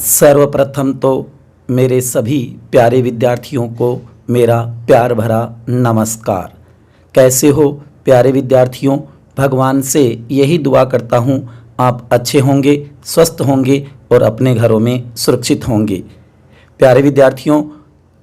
सर्वप्रथम तो मेरे सभी प्यारे विद्यार्थियों को मेरा प्यार भरा नमस्कार। कैसे हो प्यारे विद्यार्थियों? भगवान से यही दुआ करता हूँ आप अच्छे होंगे, स्वस्थ होंगे और अपने घरों में सुरक्षित होंगे। प्यारे विद्यार्थियों,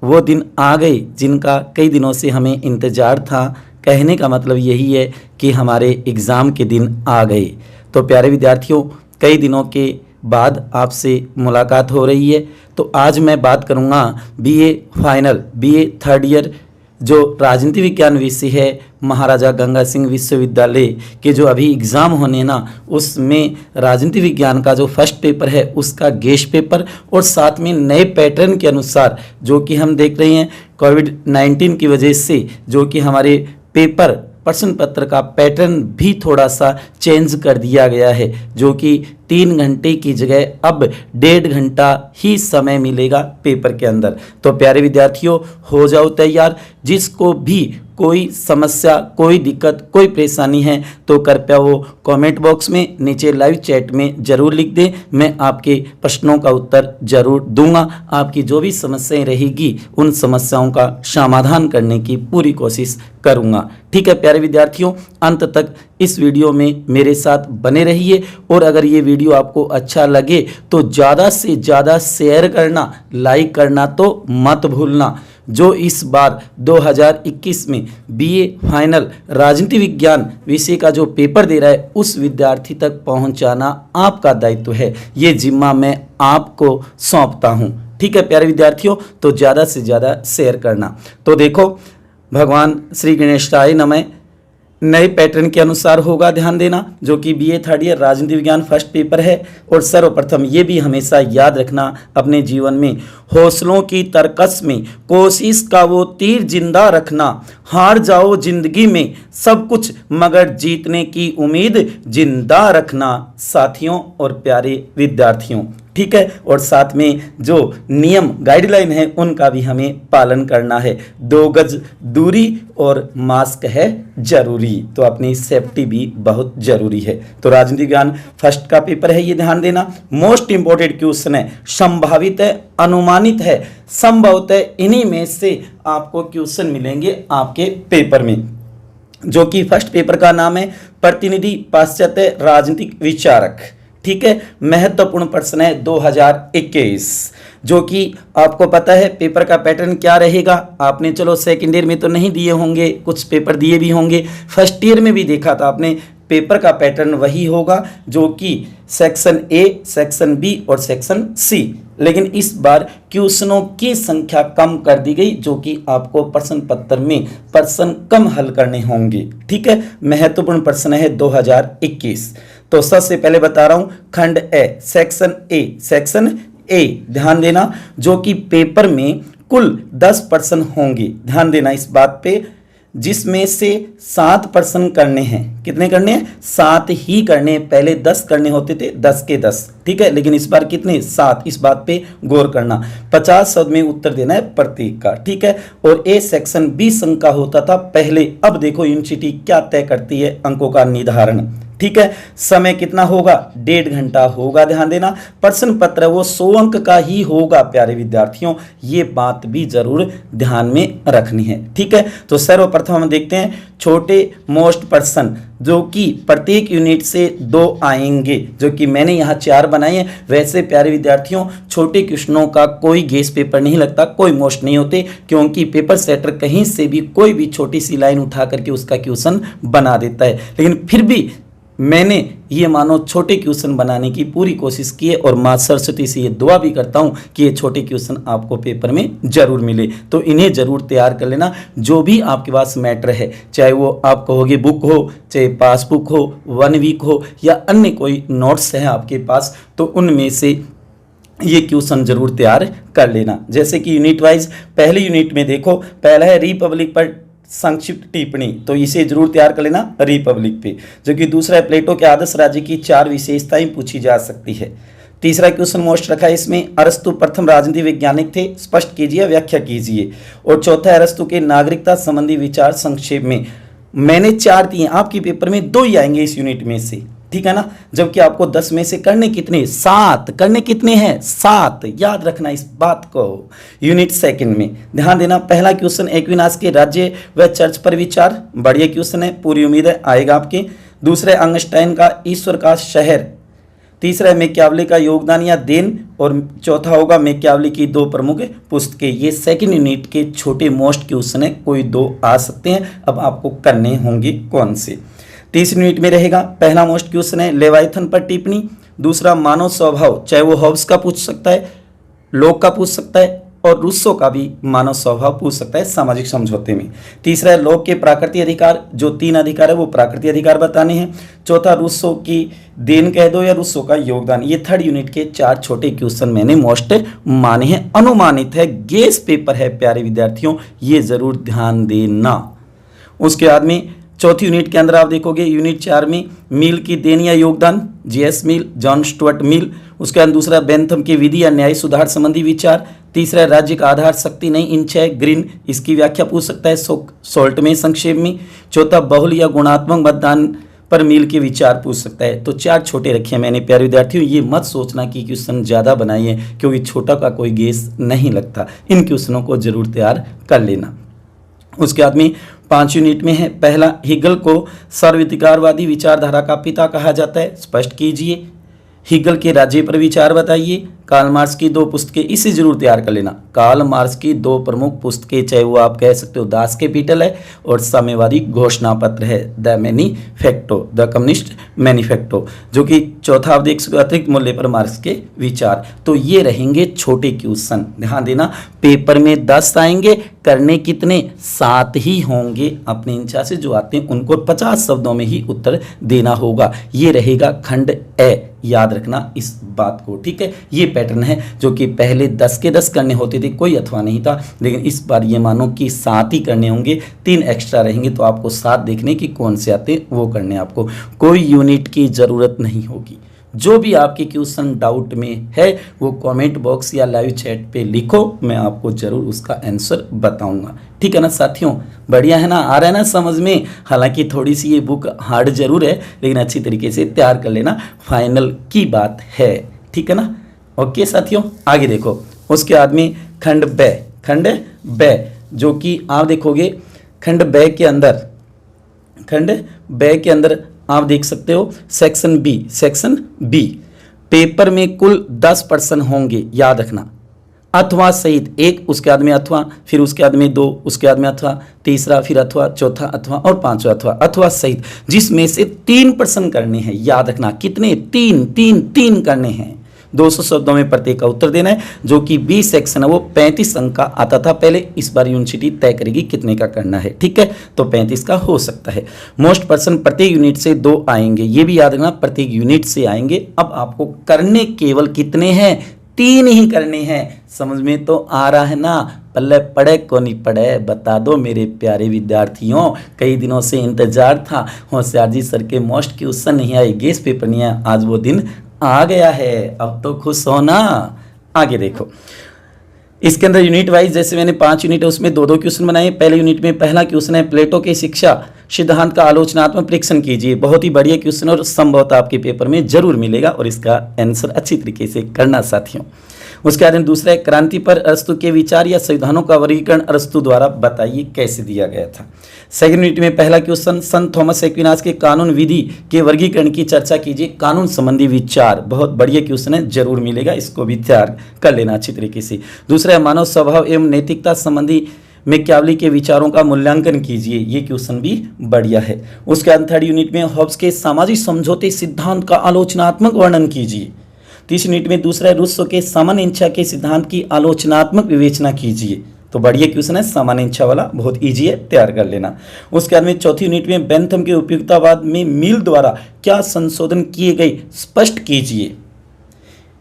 वो दिन आ गए जिनका कई दिनों से हमें इंतज़ार था। कहने का मतलब यही है कि हमारे एग्ज़ाम के दिन आ गए। तो प्यारे विद्यार्थियों, कई दिनों के बाद आपसे मुलाकात हो रही है। तो आज मैं बात करूंगा BA final, BA third year जो राजनीति विज्ञान विषय है महाराजा गंगा सिंह विश्वविद्यालय के जो अभी एग्ज़ाम होने ना, उसमें राजनीति विज्ञान का जो फर्स्ट पेपर है उसका गेस्ट पेपर और साथ में नए पैटर्न के अनुसार जो कि हम देख रहे हैं कोविड-19 की वजह से जो कि हमारे पेपर प्रश्न पत्र का पैटर्न भी थोड़ा सा चेंज कर दिया गया है, जो कि 3 घंटे की जगह अब 1.5 घंटा ही समय मिलेगा पेपर के अंदर। तो प्यारे विद्यार्थियों, हो जाओ तैयार। जिसको भी कोई समस्या, कोई दिक्कत, कोई परेशानी है तो कृपया वो कमेंट बॉक्स में नीचे लाइव चैट में ज़रूर लिख दें। मैं आपके प्रश्नों का उत्तर ज़रूर दूंगा। आपकी जो भी समस्याएं रहेगी उन समस्याओं का समाधान करने की पूरी कोशिश करूंगा। ठीक है प्यारे विद्यार्थियों, अंत तक इस वीडियो में मेरे साथ बने रहिए और अगर ये वीडियो आपको अच्छा लगे तो ज़्यादा से ज़्यादा शेयर करना, लाइक करना तो मत भूलना। जो इस बार 2021 में बीए फाइनल राजनीति विज्ञान विषय का जो पेपर दे रहा है उस विद्यार्थी तक पहुंचाना आपका दायित्व है। ये जिम्मा मैं आपको सौंपता हूं। ठीक है प्यारे विद्यार्थियों, तो ज़्यादा से ज़्यादा शेयर करना। तो देखो, भगवान श्री गणेशाय नमः। नए पैटर्न के अनुसार होगा, ध्यान देना, जो कि बीए थर्ड ईयर राजनीति विज्ञान फर्स्ट पेपर है। और सर्वप्रथम ये भी हमेशा याद रखना अपने जीवन में, हौसलों की तरकस में कोशिश का वो तीर जिंदा रखना। हार जाओ जिंदगी में सब कुछ मगर जीतने की उम्मीद जिंदा रखना। साथियों और प्यारे विद्यार्थियों, ठीक है, और साथ में जो नियम गाइडलाइन है उनका भी हमें पालन करना है। 2 गज दूरी और मास्क है जरूरी, तो अपनी सेफ्टी भी बहुत जरूरी है। तो राजनीति विज्ञान फर्स्ट का पेपर है, ये ध्यान देना। मोस्ट इंपोर्टेंट क्वेश्चन है, संभावित है, अनुमानित है, संभवतः इन्हीं में से आपको क्वेश्चन मिलेंगे आपके पेपर में, जो कि फर्स्ट पेपर का नाम है प्रतिनिधि पाश्चात्य राजनीतिक विचारक। ठीक है, महत्वपूर्ण प्रश्न है 2021, जो कि आपको पता है पेपर का पैटर्न क्या रहेगा। आपने चलो सेकेंड ईयर में तो नहीं दिए होंगे, कुछ पेपर दिए भी होंगे, फर्स्ट ईयर में भी देखा था आपने। पेपर का पैटर्न वही होगा जो कि सेक्शन ए, सेक्शन बी और सेक्शन सी, लेकिन इस बार क्वेश्चनों की संख्या कम कर दी गई, जो कि आपको प्रश्न पत्र में प्रश्न कम हल करने होंगे। ठीक है, महत्वपूर्ण प्रश्न है 2021। तो सबसे पहले बता रहा हूं, खंड ए, सेक्शन ए ध्यान देना, जो कि पेपर में कुल 10 प्रश्न होंगे। ध्यान देना इस बात पे, जिसमें से 7 प्रश्न करने हैं। कितने करने हैं? 7 ही करने हैं। पहले 10 करने होते थे, 10 के 10, ठीक है, लेकिन इस बार कितने? 7। इस बात पे गौर करना। 50 शब्द में उत्तर देना है प्रत्येक का, ठीक है। और ए सेक्शन 20 अंक का होता था पहले। अब देखो यूनिवर्सिटी क्या तय करती है अंकों का निर्धारण। ठीक है, समय कितना होगा? 1.5 घंटा होगा। ध्यान देना, प्रश्न पत्र वो 100 अंक का ही होगा प्यारे विद्यार्थियों, ये बात भी जरूर ध्यान में रखनी है। ठीक है, तो सर्वप्रथम हम देखते हैं छोटे मोस्ट प्रश्न, जो कि प्रत्येक यूनिट से 2 आएंगे, जो कि मैंने यहाँ 4 बनाए हैं। वैसे प्यारे विद्यार्थियों, छोटे क्वेश्चनों का कोई गेस्ट पेपर नहीं लगता, कोई मोस्ट नहीं होते, क्योंकि पेपर सेटर कहीं से भी कोई भी छोटी सी लाइन उठा करके उसका क्वेश्चन बना देता है। लेकिन फिर भी मैंने ये मानो छोटे क्वेश्चन बनाने की पूरी कोशिश की है और माँ सरस्वती से ये दुआ भी करता हूँ कि ये छोटे क्वेश्चन आपको पेपर में जरूर मिले। तो इन्हें जरूर तैयार कर लेना। जो भी आपके पास मैटर है, चाहे वो आप कहोगे बुक हो, चाहे पासबुक हो, 1 वीक हो, या अन्य कोई नोट्स है आपके पास, तो उनमें से ये क्वेश्चन जरूर तैयार कर लेना। जैसे कि यूनिट वाइज, पहले यूनिट में देखो, पहला है रिपब्लिक पर संक्षिप्त टिप्पणी, तो इसे जरूर तैयार कर लेना रिपब्लिक पे। जो कि दूसरा है प्लेटो के आदर्श राज्य की 4 विशेषताएं पूछी जा सकती है। तीसरा क्वेश्चन मोस्ट रखा है इसमें, अरस्तु प्रथम राजनीति वैज्ञानिक थे, स्पष्ट कीजिए, व्याख्या कीजिए। और चौथा है अरस्तु के नागरिकता संबंधी विचार संक्षेप में। मैंने 4 दिए, आपके पेपर में 2 ही आएंगे इस यूनिट में से। ठीक है ना, जबकि आपको 10 में से करने कितने, 7 करने कितने हैं, 7, याद रखना इस बात को। यूनिट सेकंड में ध्यान देना, पहला क्वेश्चन एक्विनाश के राज्य व चर्च पर विचार, बढ़िया क्वेश्चन है, पूरी उम्मीद है आएगा आपके। दूसरा अंगस्टाइन का ईश्वर का शहर, तीसरा मैकियावली का योगदान या देन, और चौथा होगा मैकियावली की 2 प्रमुख पुस्तकें। ये सेकंड यूनिट के छोटे मोस्ट क्वेश्चन है, कोई 2 आ सकते हैं, अब आपको करने होंगे कौन से। तीसरी यूनिट में रहेगा, पहला मोस्ट क्वेश्चन है लेवाइथन पर टिप्पणी, दूसरा मानव स्वभाव, चाहे वो हॉब्स का पूछ सकता है, लोक का पूछ सकता है, और रूसो का भी मानव स्वभाव पूछ सकता है सामाजिक समझौते में। तीसरा है लोक के प्राकृतिक अधिकार, जो 3 अधिकार है वो प्राकृतिक अधिकार बताने हैं। चौथा रूसो की देन कह दो या रूसो का योगदान। ये थर्ड यूनिट के 4 छोटे क्वेश्चन मैंने मोस्ट माने हैं, अनुमानित है, गेस पेपर है प्यारे विद्यार्थियों, ये जरूर ध्यान देना। उसके बाद में चौथी यूनिट के अंदर आप देखोगे यूनिट 4 में मिल की देन या योगदान, जीएस मिल, जॉन स्टुअर्ट मिल। उसके बाद दूसरा बेंथम की विधि या न्याय सुधार संबंधी विचार। तीसरा राज्य का आधार शक्ति नहीं इंच है, ग्रीन, इसकी व्याख्या पूछ सकता है सोल्ट में संक्षेप में। चौथा बहुल या गुणात्मक मतदान पर मिल के विचार पूछ सकता है। तो 4 छोटे रखे हैं मैंने प्यारे विद्यार्थियों, ये मत सोचना कि क्वेश्चन ज़्यादा बनाइए, क्योंकि छोटा का कोई गेस नहीं लगता। इन क्वेश्चनों को जरूर तैयार कर लेना। उसके बाद में 5 यूनिट में है, पहला हिगल को सर्वाधिकारवादी विचारधारा का पिता कहा जाता है, स्पष्ट कीजिए। हिगल के राज्य पर विचार बताइए। कार्ल मार्क्स की 2 पुस्तकें, इसे जरूर तैयार कर लेना। कार्ल मार्क्स की 2 प्रमुख पुस्तकें, चाहे वो आप कह सकते हो दास कैपिटल है और साम्यवादी घोषणा पत्र है, the manifesto, the communist manifesto, जो कि चौथा आप देख सकते हो अतिरिक्त मूल्य पर मार्क्स के विचार। तो ये रहेंगे छोटे क्वेश्चन, ध्यान देना, पेपर में 10 आएंगे, करने कितने, 7 ही होंगे। अपने इंचा से जो आते हैं उनको 50 शब्दों में ही उत्तर देना होगा। ये रहेगा खंड ए, याद रखना इस बात को, ठीक है। ये पैटर्न है जो कि पहले 10 के 10 करने होते थे, कोई अथवा नहीं था, लेकिन इस बार ये मानो कि 7 ही करने होंगे, 3 एक्स्ट्रा रहेंगे, तो आपको 7 देखने की कौन से आते वो करने, आपको कोई यूनिट की ज़रूरत नहीं होगी। जो भी आपके क्वेश्चन डाउट में है वो कमेंट बॉक्स या लाइव चैट पे लिखो, मैं आपको जरूर उसका आंसर बताऊंगा, ठीक है ना साथियों। बढ़िया है ना, आ रहा है ना समझ में। हालांकि थोड़ी सी ये बुक हार्ड जरूर है, लेकिन अच्छी तरीके से तैयार कर लेना, फाइनल की बात है, ठीक है ना। ओके साथियों, आगे देखो। उसके बाद में खंड ब, जो कि आप देखोगे खंड ब के अंदर आप देख सकते हो सेक्शन बी, पेपर में कुल 10 प्रश्न होंगे, याद रखना, अथवा सहित, एक, उसके बाद में अथवा, फिर उसके बाद में 2, उसके बाद में अथवा, तीसरा, फिर अथवा, चौथा अथवा और पांचवा अथवा सहित, जिसमें से 3 प्रश्न करने हैं, याद रखना कितने, 3 करने हैं। 200 शब्दों में प्रत्येक का उत्तर देना है, जो कि बी सेक्शन है वो 35 अंक का आता था पहले, इस बार यूनिवर्सिटी तय करेगी कितने का करना है, ठीक है। तो 35 का हो सकता है। मोस्ट प्रश्न प्रत्येक यूनिट से 2 आएंगे, ये भी याद रखना, प्रत्येक यूनिट से आएंगे। अब आपको करने केवल कितने हैं, 3 ही करने हैं। समझ में तो आ रहा है ना, पल्ले पड़े को नहीं पड़े बता दो मेरे प्यारे विद्यार्थियों। कई दिनों से इंतजार था, होशियार जी सर के मोस्ट क्वेश्चन नहीं आए, गेस पेपर नहीं आया, आज वो दिन आ गया है, अब तो खुश होना। आगे देखो, इसके अंदर यूनिट वाइज जैसे मैंने 5 यूनिट है उसमें 2 क्वेश्चन बनाए। पहले यूनिट में पहला क्वेश्चन है प्लेटो के शिक्षा सिद्धांत का आलोचनात्मक परीक्षण कीजिए। बहुत ही बढ़िया क्वेश्चन और संभवतः आपके पेपर में जरूर मिलेगा, और इसका आंसर अच्छी तरीके से करना साथियों। उसके बाद दूसरा है क्रांति पर अरस्तु के विचार या संविधानों का वर्गीकरण अरस्तु द्वारा बताइए कैसे दिया गया था। सेकंड यूनिट में पहला क्वेश्चन संत थॉमस एक्विनास के कानून विधि के वर्गीकरण की चर्चा कीजिए, कानून संबंधी विचार, बहुत बढ़िया क्वेश्चन है, जरूर मिलेगा, इसको भी तैयार कर लेना अच्छी तरीके से। दूसरा है मानव स्वभाव एवं नैतिकता संबंधी मैकियावली के विचारों का मूल्यांकन कीजिए, ये क्वेश्चन भी बढ़िया है। उसके बाद थर्ड यूनिट में हॉब्स के सामाजिक समझौते सिद्धांत का आलोचनात्मक वर्णन कीजिए। तीसरी यूनिट में दूसरा है रूसो के सामान्य इच्छा के सिद्धांत की आलोचनात्मक विवेचना कीजिए। तो बढ़िया क्वेश्चन है, सामान्य इच्छा वाला, बहुत इजी है, तैयार कर लेना। उसके बाद में चौथी यूनिट में बेंथम के उपयुक्ततावाद में मिल द्वारा क्या संशोधन किए गए स्पष्ट कीजिए।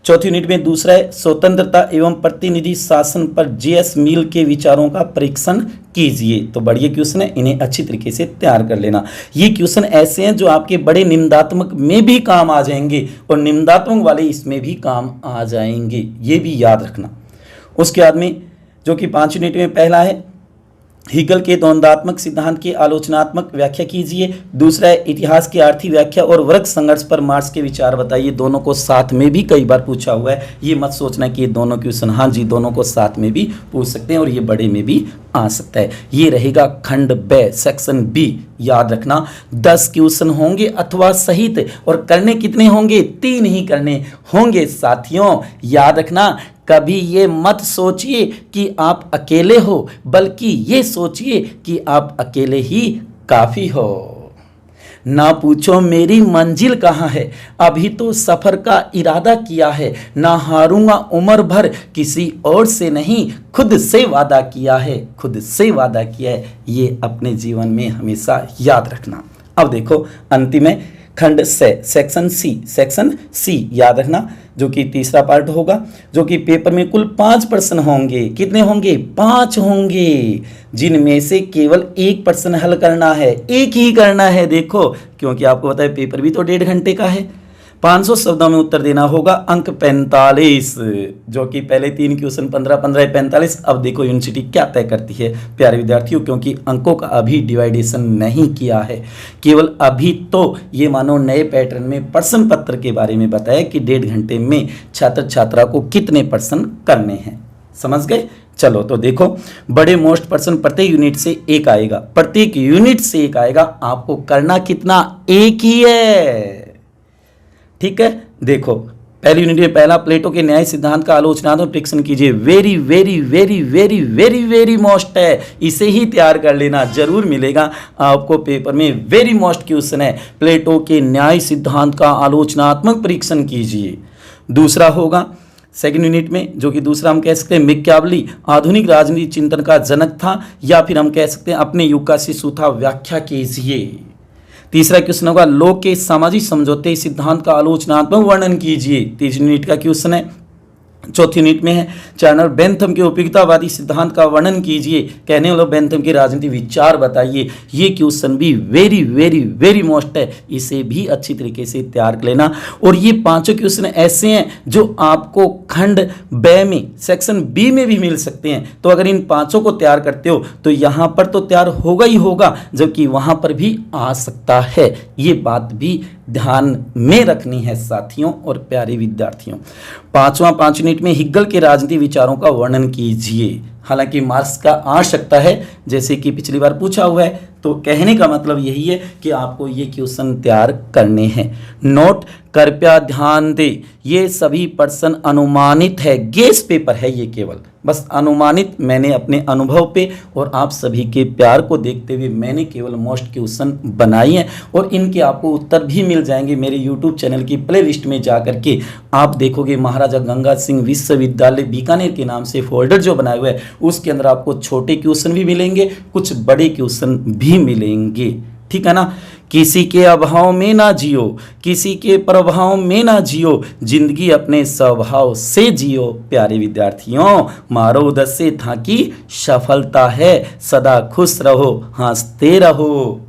चौथी यूनिट में दूसरा है स्वतंत्रता एवं प्रतिनिधि शासन पर जेएस मिल के विचारों का परीक्षण कीजिए। तो बढ़िया क्वेश्चन है, इन्हें अच्छी तरीके से तैयार कर लेना। ये क्वेश्चन ऐसे हैं जो आपके बड़े निम्नात्मक में भी काम आ जाएंगे और निम्नात्मक वाले इसमें भी काम आ जाएंगे, ये भी याद रखना। उसके बाद में जो कि 5 यूनिट में पहला है हिगल के द्वंद्वात्मक सिद्धांत की आलोचनात्मक व्याख्या कीजिए। दूसरा है इतिहास की आर्थिक व्याख्या और वर्ग संघर्ष पर मार्क्स के विचार बताइए। दोनों को साथ में भी कई बार पूछा हुआ है, ये मत सोचना कि ये दोनों क्वेश्चन, हाँ जी दोनों को साथ में भी पूछ सकते हैं और ये बड़े में भी आ सकता है। ये रहेगा खंड ब सेक्शन बी। याद रखना 10 क्वेश्चन होंगे अथवा सहित, और करने कितने होंगे? 3 ही करने होंगे साथियों। याद रखना, कभी ये मत सोचिए कि आप अकेले हो, बल्कि ये सोचिए कि आप अकेले ही काफ़ी हो। ना पूछो मेरी मंजिल कहाँ है, अभी तो सफ़र का इरादा किया है। ना हारूंगा उम्र भर, किसी और से नहीं खुद से वादा किया है, खुद से वादा किया है। ये अपने जीवन में हमेशा याद रखना। अब देखो अंतिम है खंड से सेक्शन सी याद रखना, जो कि तीसरा पार्ट होगा, जो कि पेपर में कुल 5 प्रश्न होंगे। कितने होंगे? 5 होंगे, जिनमें से केवल 1 प्रश्न हल करना है, एक ही करना है। देखो क्योंकि आपको पता है पेपर भी तो 1.5 घंटे का है। 500 शब्दों में उत्तर देना होगा। अंक 45, जो कि पहले 3 क्वेश्चन 15-15 45। अब देखो यूनिवर्सिटी क्या तय करती है प्यारे विद्यार्थियों, क्योंकि अंकों का अभी डिवाइडेशन नहीं किया है, केवल अभी तो ये मानो नए पैटर्न में प्रश्न पत्र के बारे में बताया कि 1.5 घंटे में छात्र छात्रा को कितने प्रश्न करने हैं। समझ गए? चलो तो देखो, बड़े मोस्ट प्रश्न प्रत्येक यूनिट से एक आएगा, प्रत्येक यूनिट से एक आएगा। आपको करना कितना? एक ही है। ठीक है, देखो पहली यूनिट में पहला, प्लेटो के न्याय सिद्धांत का आलोचनात्मक परीक्षण कीजिए। Very very very very very very most है, इसे ही तैयार कर लेना, जरूर मिलेगा आपको पेपर में। वेरी मोस्ट क्वेश्चन है, प्लेटो के न्याय सिद्धांत का आलोचनात्मक परीक्षण कीजिए। दूसरा होगा सेकंड यूनिट में, जो कि दूसरा हम कह सकते हैं मैकियावेली आधुनिक राजनीति चिंतन का जनक था, या फिर हम कह सकते हैं अपने युग का शिशु था, व्याख्या कीजिए। तीसरा क्वेश्चन होगा लोक के सामाजिक समझौते सिद्धांत का आलोचनात्मक वर्णन कीजिए। तीसरी यूनिट का क्वेश्चन है। चौथी यूनिट में है चार्नर बेंथम के उपयोगितावादी सिद्धांत का वर्णन कीजिए, कहने वाले बेंथम के राजनीतिक विचार बताइए। ये क्वेश्चन भी वेरी वेरी वेरी मोस्ट है, इसे भी अच्छी तरीके से तैयार कर लेना। और ये 5 क्वेश्चन ऐसे हैं जो आपको खंड ब में सेक्शन बी में भी मिल सकते हैं। तो अगर इन 5 को तैयार करते हो तो यहाँ पर तो तैयार होगा ही होगा, जबकि वहाँ पर भी आ सकता है। ये बात भी ध्यान में रखनी है साथियों और प्यारे विद्यार्थियों। 5 यूनिट में हिगल के राजनीतिक विचारों का वर्णन कीजिए। हालांकि मार्क्स का आ सकता है, जैसे कि पिछली बार पूछा हुआ है, तो कहने का मतलब यही है कि आपको ये क्वेश्चन तैयार करने हैं। नोट कृपया ध्यान दे, ये सभी प्रश्न अनुमानित है, गेस पेपर है ये, केवल बस अनुमानित। मैंने अपने अनुभव पे और आप सभी के प्यार को देखते हुए मैंने केवल मोस्ट क्वेश्चन बनाई हैं, और इनके आपको उत्तर भी मिल जाएंगे मेरे यूट्यूब चैनल की प्लेलिस्ट में जा करके। आप देखोगे महाराजा गंगा सिंह विश्वविद्यालय बीकानेर के नाम से फोल्डर जो बनाए हुए है, उसके अंदर आपको छोटे क्वेश्चन भी मिलेंगे, कुछ बड़े क्वेश्चन भी मिलेंगे। ठीक है ना? किसी के अभाव में ना जियो, किसी के प्रभाव में ना जियो, जिंदगी अपने स्वभाव से जियो। प्यारे विद्यार्थियों, मारो उद्देश्य था कि सफलता है, सदा खुश रहो, हंसते रहो।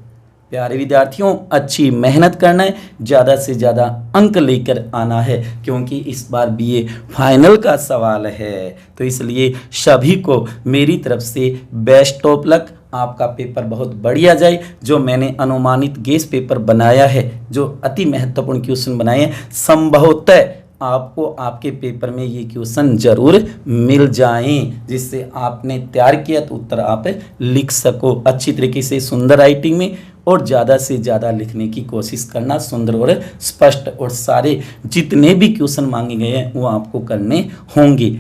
प्यारे विद्यार्थियों, अच्छी मेहनत करना है, ज़्यादा से ज़्यादा अंक लेकर आना है, क्योंकि इस बार बीए फाइनल का सवाल है। तो इसलिए सभी को मेरी तरफ से बेस्ट ऑफ लक। आपका पेपर बहुत बढ़िया जाए। जो मैंने अनुमानित गेस पेपर बनाया है, जो अति महत्वपूर्ण क्वेश्चन बनाए हैं, संभवतः आपको आपके पेपर में ये क्वेश्चन जरूर मिल जाएं, जिससे आपने तैयार किया तो उत्तर आप लिख सको अच्छी तरीके से, सुंदर राइटिंग में, और ज़्यादा से ज़्यादा लिखने की कोशिश करना, सुंदर और स्पष्ट। और सारे जितने भी क्वेश्चन मांगे गए हैं वो आपको करने होंगे।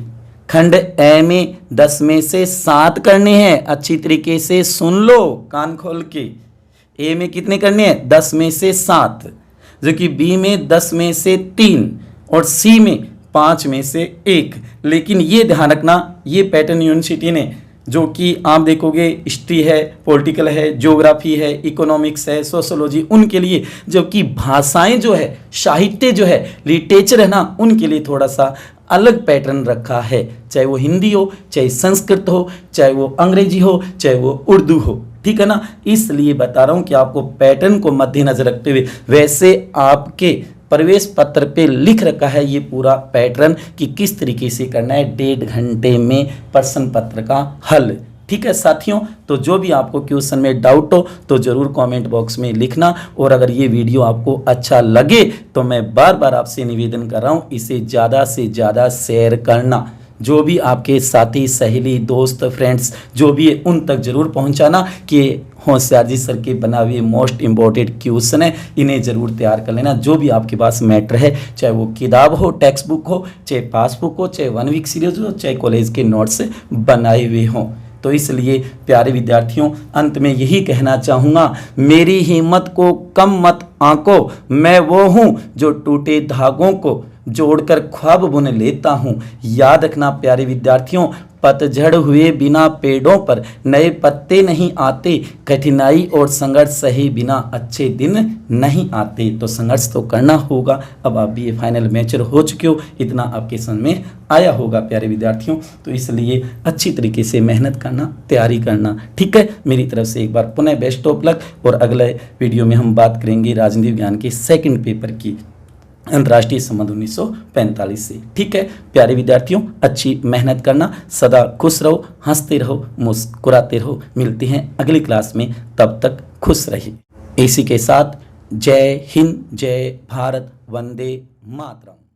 खंड ए में 10 में से 7 करने हैं, अच्छी तरीके से सुन लो कान खोल के। ए में कितने करने हैं? 10 में से 7, जो कि बी में 10 में से 3 और सी में 5 में से 1। लेकिन ये ध्यान रखना, ये पैटर्न यूनिवर्सिटी ने, जो कि आप देखोगे हिस्ट्री है, पॉलिटिकल है, ज्योग्राफी है, इकोनॉमिक्स है, सोशोलॉजी, उनके लिए, जबकि भाषाएं जो है, साहित्य जो है, लिटरेचर है ना, उनके लिए थोड़ा सा अलग पैटर्न रखा है। चाहे वो हिंदी हो, चाहे संस्कृत हो, चाहे वो अंग्रेजी हो, चाहे वो उर्दू हो। ठीक है ना? इसलिए बता रहा हूँ कि आपको पैटर्न को मद्देनजर रखते हुए, वैसे आपके प्रवेश पत्र पे लिख रखा है ये पूरा पैटर्न कि किस तरीके से करना है 1.5 घंटे में प्रश्न पत्र का हल। ठीक है साथियों, तो जो भी आपको क्वेश्चन में डाउट हो तो ज़रूर कमेंट बॉक्स में लिखना। और अगर ये वीडियो आपको अच्छा लगे तो मैं बार बार आपसे निवेदन कर रहा हूँ, इसे ज़्यादा से ज़्यादा शेयर करना। जो भी आपके साथी, सहेली, दोस्त, फ्रेंड्स जो भी है उन तक जरूर पहुंचाना कि होशियार जी सर के बना हुए मोस्ट इम्पोर्टेंट क्वेश्चन है, इन्हें जरूर तैयार कर लेना। जो भी आपके पास मैटर है, चाहे वो किताब हो, टेक्स्ट बुक हो, चाहे पासबुक हो, चाहे 1 वीक सीरीज हो, चाहे कॉलेज के नोट्स बनाए हुए हों। तो इसलिए प्यारे विद्यार्थियों, अंत में यही कहना चाहूँगा, मेरी हिम्मत को कम मत आंको, मैं वो हूँ जो टूटे धागों को जोड़कर ख्वाब बुन लेता हूँ। याद रखना प्यारे विद्यार्थियों, पतझड़ हुए बिना पेड़ों पर नए पत्ते नहीं आते, कठिनाई और संघर्ष सहे बिना अच्छे दिन नहीं आते। तो संघर्ष तो करना होगा। अब आप भी ये फाइनल मैच्योर हो चुके हो, इतना आपके समझ में आया होगा प्यारे विद्यार्थियों। तो इसलिए अच्छी तरीके से मेहनत करना, तैयारी करना, ठीक है। मेरी तरफ से एक बार पुनः बेस्ट ऑफ लक। और अगले वीडियो में हम बात करेंगे राजनीति विज्ञान के सेकंड पेपर की, अंतर्राष्ट्रीय संबंध 1945 से, ठीक है। प्यारे विद्यार्थियों, अच्छी मेहनत करना, सदा खुश रहो, हंसते रहो, मुस्कुराते रहो। मिलते हैं अगली क्लास में, तब तक खुश रहिए। इसी के साथ जय हिंद, जय भारत, वंदे मातरम।